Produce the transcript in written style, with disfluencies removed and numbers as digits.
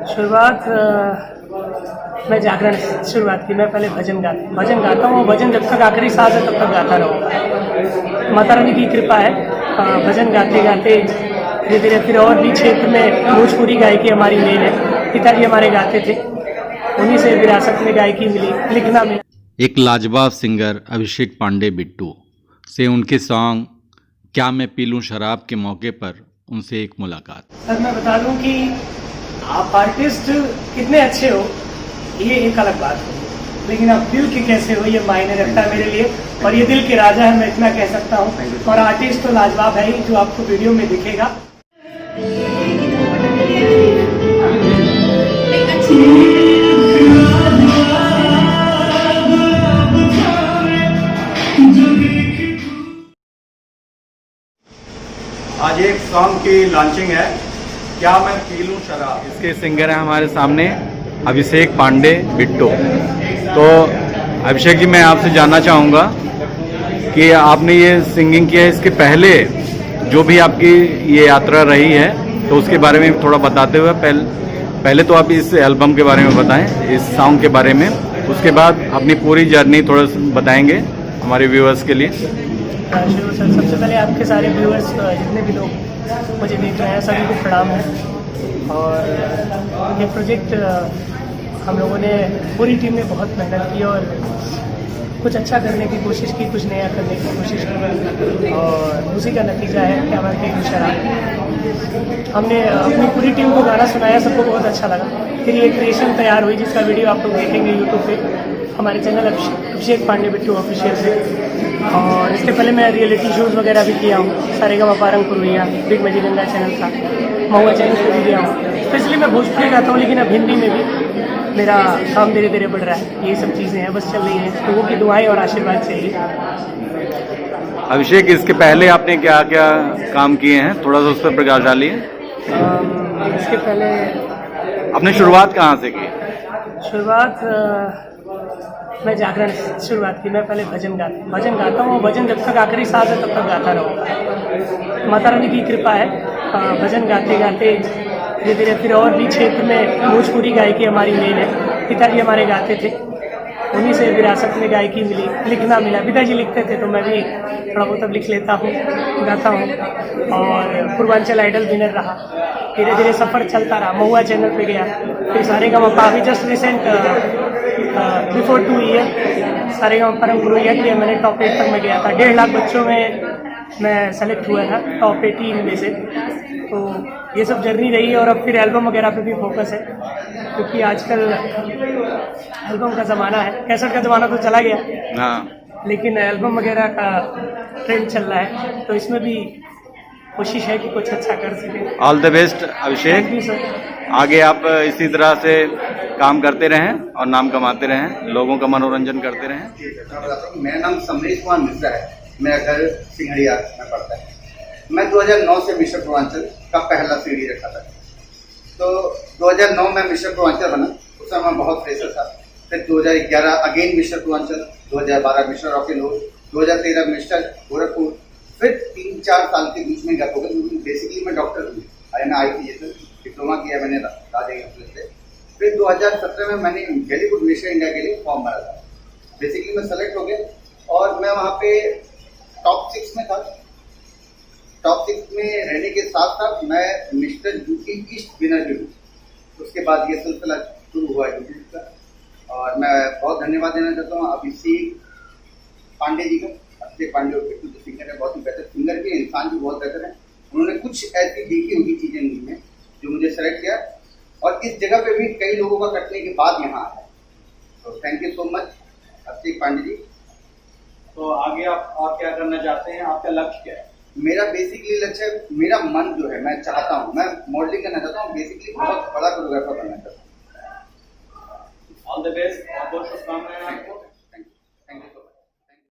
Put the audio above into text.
शुरुआत मैं जागरण से शुरुआत की। मैं पहले भजन गाता हूँ। भजन जब तक आखिरी सांस है तब तक गाता रहूँगा। माता रानी की कृपा है। भजन गाते गाते धीरे धीरे फिर और भी क्षेत्र में भोजपुरी गायकी हमारी मेन है। पिताजी हमारे गाते थे, उन्हीं से विरासत में गायकी मिली, लिखना मिला। एक लाजवाब सिंगर अभिषेक पांडे बिट्टू से उनके सॉन्ग क्या मैं पी लूं शराब के मौके पर उनसे एक मुलाकात। सर मैं बता दूं कि आप आर्टिस्ट कितने अच्छे हो ये एक अलग बात है, लेकिन आप दिल के कैसे हो ये मायने रखता है मेरे लिए। और ये दिल के राजा है, मैं इतना कह सकता हूँ। और आर्टिस्ट तो लाजवाब है ही, जो आपको वीडियो में दिखेगा। आज एक सॉन्ग की लॉन्चिंग है, क्या मैं पी लूं शराब। इसके सिंगर हैं हमारे सामने अभिषेक पांडे बिट्टू। तो अभिषेक जी, मैं आपसे जानना चाहूँगा कि आपने ये सिंगिंग किया है, इसके पहले जो भी आपकी ये यात्रा रही है तो उसके बारे में थोड़ा बताते हुए पहले तो आप इस एल्बम के बारे में बताएं, इस सॉन्ग के बारे में, उसके बाद अपनी पूरी जर्नी थोड़ा बताएंगे हमारे व्यूअर्स के लिए। सर सबसे पहले आपके सारे व्यूअर्स जितने भी लोग मुझे देख रहे हैं सभी को प्रणाम है। और ये प्रोजेक्ट हम लोगों ने पूरी टीम ने बहुत मेहनत की और कुछ अच्छा करने की कोशिश की, कुछ नया करने की कोशिश की, और उसी का नतीजा है क्या मैं पी लूं शराब। हमने अपनी पूरी टीम को गाना सुनाया, सबको बहुत अच्छा लगा। फिर ये क्रिएशन तैयार हुई जिसका वीडियो आप लोग देखेंगे यूट्यूब पे हमारे चैनल अभिषेक पांडे बिट्टू ऑफिशियल से। और इसके पहले मैं रियलिटी शोज़ वगैरह भी किया हूँ। सारेगामा पारंगपुर हुआ, बिग मजीगंगा चैनल था, महुआ चैनल पर भी गया हूँ। स्पेशली मैं भोजपुरी गाता हूँ, लेकिन अब हिंदी में भी मेरा काम धीरे धीरे बढ़ रहा है। ये सब चीज़ें हैं, बस चल रही हैं। लोगों की दुआएं और आशीर्वाद चाहिए। अभिषेक, इसके पहले आपने क्या क्या काम किए हैं, थोड़ा सा उस पर प्रकाश डालिए। इसके पहले आपने शुरुआत कहाँ से की? शुरुआत मैं जागरण से शुरुआत की। मैं पहले भजन गाता हूँ। भजन जब तक आखिरी सांस है तब तक गाता रहूँगा। माता रानी की कृपा है। भजन गाते गाते धीरे धीरे फिर और भी क्षेत्र में भोजपुरी गायकी हमारी मेन है। पिताजी हमारे गाते थे, उन्हीं से विरासत में गायकी मिली, लिखना मिला। पिताजी लिखते थे तो मैं भी थोड़ा बहुत अब लिख लेता हूँ, गाता हूँ। और पूर्वांचल आइडल विनर रहा। धीरे धीरे सफ़र चलता रहा। महुआ चैनल पे गया, फिर सारेगामा अभी just recent before 2 year Saregama पारंगपुर किया मैंने। टॉप 8 तक मैं गया था। 1.5 लाख बच्चों में मैं सेलेक्ट हुआ था, टॉप 18 में से। तो ये सब जर्नी रही है। और अब फिर एल्बम वगैरह पे भी फोकस है, क्योंकि आजकल एल्बम का ज़माना है। कैसेट का ज़माना तो चला गया, लेकिन एल्बम वगैरह का ट्रेंड चल रहा है, तो इसमें भी कोशिश है कि कुछ अच्छा कर सके। ऑल द बेस्ट अभिषेक। आगे आप इसी तरह से काम करते रहें और नाम कमाते रहें, लोगों का मनोरंजन करते रहें। मेरा नाम समरेश कुमार मिश्रा है। मेरा घर सिंघड़िया में पड़ता है। मैं 2009 से मिस्टर पूर्वांचल का पहला सीढ़ी रखा था। तो 2009 में मिस्टर पूर्वांचल बना, उस समय मैं बहुत फ्रेशर था। फिर 2011 again mister Purvanchal, 2012 mister rocking road, 2013 mister Gorakhpur. फिर 3-4 साल के बीच में गैप हो गया। बेसिकली मैं डॉक्टर हूँ, आई डिप्लोमा किया मैंने राजगंज से। फिर 2017 में मैंने बॉलीवुड मिस्टर इंडिया के लिए फॉर्म भरा था। बेसिकली मैं सेलेक्ट हो गया और मैं वहाँ पे टॉप 6 में था। टॉप 6 में रहने के साथ साथ मैं मिस्टर यूपी ईस्ट विनर भी हूँ। उसके बाद ये सिलसिला शुरू हुआ यूपी का। और मैं बहुत धन्यवाद देना चाहता हूँ अभिषेक पांडे जी का। अभिषेक पांडे बिट्टू जो सिंगर है, बहुत ही बेहतर सिंगर भी, इंसान भी बहुत बेहतर है। उन्होंने कुछ ऐसी देखी हुई चीज़ें नहीं है जो मुझे सेलेक्ट किया, और इस जगह पे भी कई लोगों का कटने के बाद यहाँ आया। तो थैंक यू सो मच अभिषेक पांडे जी। तो आगे आप और क्या करना चाहते हैं, आपका लक्ष्य क्या है? मेरा बेसिकली लक्ष्य, मेरा मन जो है, मैं चाहता हूँ, मैं मॉडलिंग करना चाहता हूँ। बेसिकली बहुत बड़ा कोरियोग्राफर बनना चाहता हूँ। ऑल द बेस्ट, बहुत बहुत शुभकामनाएं आपको।